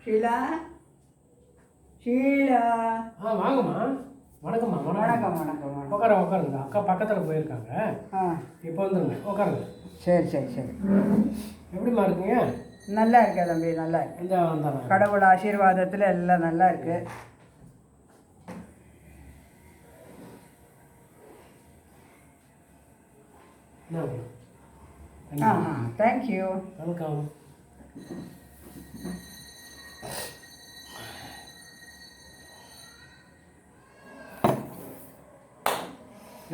ஷீலா ஷீலா வாங்கம்மா. வணக்கம்மா. வணக்கம் வணக்கம் வணக்கம். உட்காருங்க. அக்கா பக்கத்தில் போயிருக்காங்க. இப்போ வந்துருங்க, உட்காருங்க. சரி சரி சரி. எப்படிம்மா இருக்கீங்க? நல்லா இருக்கேன் தம்பி, நல்லா இருக்கு. இந்த வந்தாங்க. கடவுள் ஆசீர்வாதத்தில் எல்லாம் நல்லா இருக்கு. தேங்க்யூ. வெல்கம்.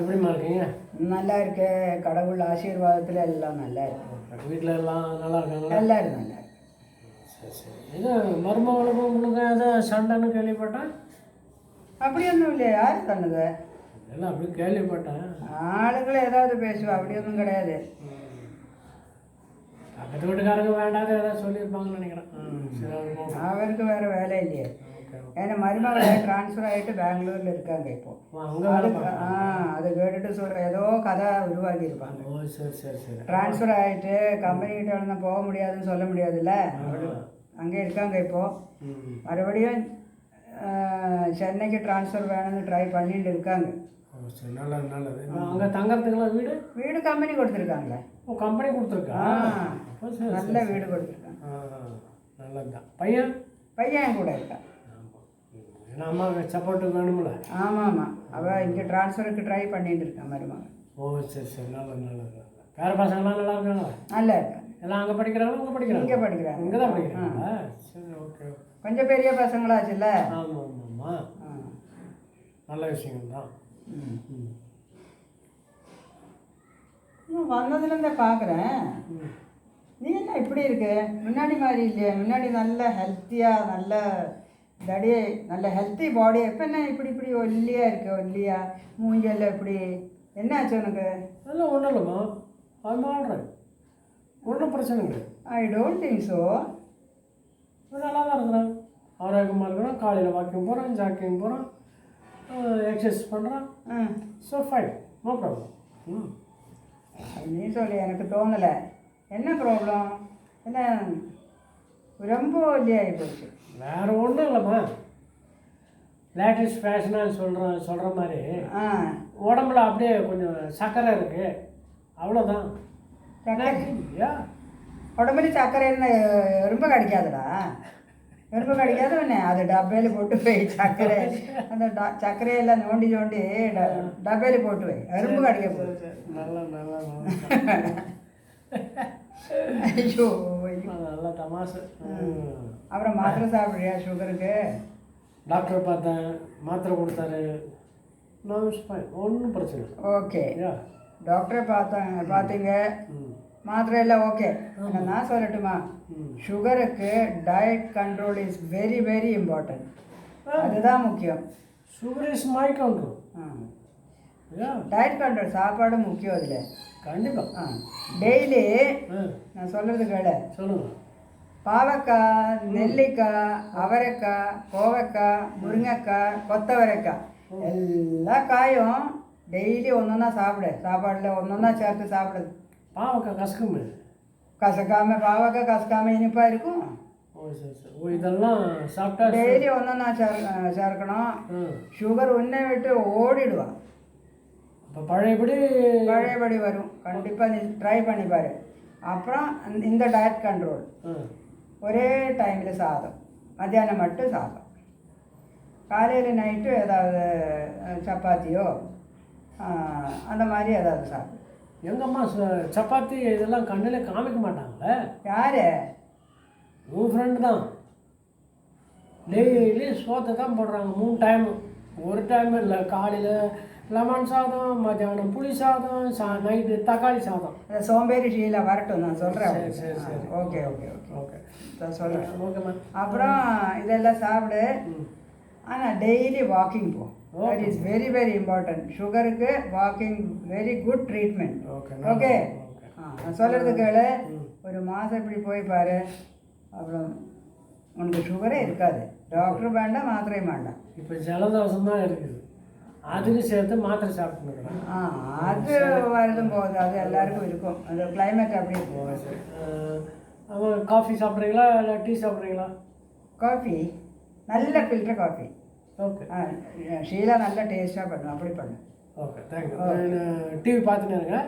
எப்படிம்மா இருக்கீங்க? நல்லா இருக்கு. கடவுள் ஆசீர்வாதத்தில் எல்லாம் நல்லா இருக்கு. வீட்டில் எல்லாம் நல்லா இருக்காங்களா? நல்லா இருக்கு நல்லா இருக்கு. சரி சரி. இது மருமகளுக்கும் உங்களுக்கு ஏதோ சண்டைன்னு கேள்விப்பட்டேன். அப்படி ஒன்றும் இல்லையா? யார் சொன்னது? எல்லாம் அப்படி கேள்விப்பட்டேன். ஆளுங்களை ஏதாவது பேசுவா, அப்படி ஒன்றும் கிடையாது. பக்கத்து வீட்டுக்காரங்க வேண்டாத ஏதாவது சொல்லியிருப்பாங்கன்னு நினைக்கிறேன். அவருக்கு வேறு வேலை இல்லையே. ஏன்னா மருமகளை ட்ரான்ஸ்ஃபர் ஆகிட்டு பெங்களூரில் இருக்காங்க இப்போ. அதை கேட்டுட்டு சொல்கிற ஏதோ கதை உருவாக்கி இருப்பாங்க. சரி சரி சரி. ட்ரான்ஸ்ஃபர் ஆகிட்டு கம்பெனிக்கிட்ட வந்து போக முடியாதுன்னு சொல்ல முடியாதுல்ல, அங்கே இருக்காங்க இப்போது. மறுபடியும் சென்னைக்கு ட்ரான்ஸ்ஃபர் வேணும்னு ட்ரை பண்ணிட்டு இருக்காங்க. நல்லது நல்லது. அங்கே தங்கறதுக்குலாம் வீடு கம்பெனி கொடுத்துருக்காங்களே. கம்பெனி கொடுத்துருக்கா? நல்ல வீடு கொடுத்துருக்காங்க. நல்லதுதான். பையன் கூட இருக்கான். ஏன்னா அம்மாவுக்கு சப்போர்ட்டு வேணும்ல. ஆமாம் ஆமாம். அவள் இங்கே ட்ரான்ஸ்ஃபருக்கு ட்ரை பண்ணிட்டு இருக்கான் மருமகன். சரி சரி. நல்லது நல்லது. வேறு பசங்களாம் நல்லா இருக்காங்களா? நல்லா இருக்காங்க. எல்லாம் அங்கே படிக்கிறாங்களா? இங்கே படிக்கிறாங்க? இங்கே படிக்கிறாங்க. இங்கே தான் படிக்கிறாங்களா? சரி ஓகே. கொஞ்சம் பெரிய பசங்களாச்சுல்ல. ஆமாம் ஆமாம்மா. நல்ல விஷயங்கள் தான். வந்ததுலேருந்தே பார்க்குறேன். நீ என்ன இப்படி இருக்கு? முன்னாடி மாதிரி இல்லையே. முன்னாடி நல்ல ஹெல்த்தியாக நல்ல தடியே நல்ல ஹெல்த்தி பாடி. எப்போ என்ன இப்படி இப்படி ஒல்லியாக இருக்கு? ஒல்லியா மூஞ்செல்லாம் இப்படி என்ன ஆச்சு உனக்கு? அதெல்லாம் ஒன்றும் இல்லைம்மா. அது மாடுறேன். ஒன்றும் பிரச்சனை கிடையாது. I don't think so. நல்லா தான் இருக்கிறேன். ஆரோக்கியமாக இருக்கிறேன். காலையில் வாக்கிங் போகிறேன், ஜாக்கிங் போகிறேன், எக்ஸசைஸ் பண்ணுறேன். So fine, no problem. நீ சொல்லி எனக்கு தோணலை. என்ன ப்ராப்ளம்? என்ன ரொம்ப ஒல்லியாகி போச்சு? வேறு ஒன்றும் இல்லைம்மா. லேட்டஸ்ட் ஃபேஷனாக சொல்கிற மாதிரி உடம்புல அப்படியே கொஞ்சம் சர்க்கரை இருக்குது, அவ்வளோதான். உடம்புல சர்க்கரை இருந்தால் எறும்பு கடிக்காதுடா. எறும்பு கடிக்காது என்ன? அது டப்பையில் போட்டு போய் சர்க்கரை அந்த சர்க்கரையெல்லாம் நோண்டி டப்பையில் போட்டு போய் எறும்பு கடிக்க போகுது. நல்லா நல்லா ஐயோ நல்லா தமாசு. அப்புறம் மாத்திரை சாப்பிட்றியா சுகருக்கு? டாக்டர் பார்த்தேன், மாத்திரை கொடுத்தாரு. ஒன்றும் பிரச்சனை இல்லை. ஓகே, டாக்டரை பார்த்தீங்க, மாத்திரை எல்லாம் ஓகே. நான் சொல்லட்டுமா? சுகருக்கு diet control is very very important. அதுதான் முக்கியம். Sugar is my control. Diet control சாப்பாடு முக்கியம். அதில் கண்டிப்பாக டெய்லி நான் சொல்கிறது கேளு. சொல்லுங்க. பாவக்காய், நெல்லிக்காய், அவரைக்காய், கோவைக்காய், முருங்கைக்காய், கொத்தவரைக்காய் எல்லா காயும் டெய்லி ஒன்றொன்னா சாப்பிடு. சாப்பாடில் ஒன்றொன்னா சேர்த்து சாப்பிடுது. பாவக்காய் கசக்காம பாவக்காய் கசக்காம இனிப்பாக இருக்கும். இதெல்லாம் சாப்பிட்டா டெய்லி ஒன்றொன்னா சேர்க்கணும். சுகர் உன்னை விட்டு ஓடிடுவான். பழையபடி வரும். கண்டிப்பாக நீ ட்ரை பண்ணி பாரு. அப்புறம் இந்த டயட் கண்ட்ரோல். ஒரே டைமில் சாதம், மத்தியானம் மட்டும் சாதம், காலையில் நைட்டு ஏதாவது சப்பாத்தியோ அந்த மாதிரி ஏதாவது சாப்பிடு. எங்கம்மா சப்பாத்தி இதெல்லாம் கண்ணில் காமிக்க மாட்டாங்களே? யார்? உன் ஃப்ரெண்டு தான். டெய்லி சோத்தை தான் போடுறாங்க 3 டைமு. ஒரு டைம் இல்லை. காலையில் லெமன் சாதம், மத்தியானம் புளி சாதம், நைட்டு தக்காளி சாதம். சோம்பேறி ஷீலா வரட்டும், நான் சொல்கிறேன். சரி சரி. ஓகே ஓகே ஓகே ஓகே சொல்கிறேன். ஓகேம்மா. அப்புறம் இதெல்லாம் சாப்பிடு. ஆனால் டெய்லி வாக்கிங் போ. That is very very important. சுகருக்கு walking very good treatment. Okay. நான் சொல்கிறது கேளு. ஒரு மாதம் இப்படி போய் பாரு. அப்புறம் உனக்கு சுகரே இருக்காது. டாக்டர் வேண்டாம், மாத்திரையும் வேண்டாம். இப்போ ஜலதோஷம் தான் இருக்குது, அதுக்கு சேர்த்து மாத்திரை சாப்பிட்டுருக்குறேன். அது வருதும் போகுது, அது எல்லாருக்கும் இருக்கும். அந்த கிளைமேட் அப்படி இருக்கும். அவன் காஃபி சாப்பிட்றீங்களா இல்லை டீ சாப்பிட்றீங்களா? காஃபி நல்ல ஃபில்டர் காஃபி ஓகே ஷீலா நல்ல டேஸ்ட்டாக பண்ணும் அப்படி பண்ணு ஓகே தேங்க்யூ நான் டிவி பார்த்துன்னு இருக்கேன்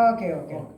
ஓகே ஓகே ஓகே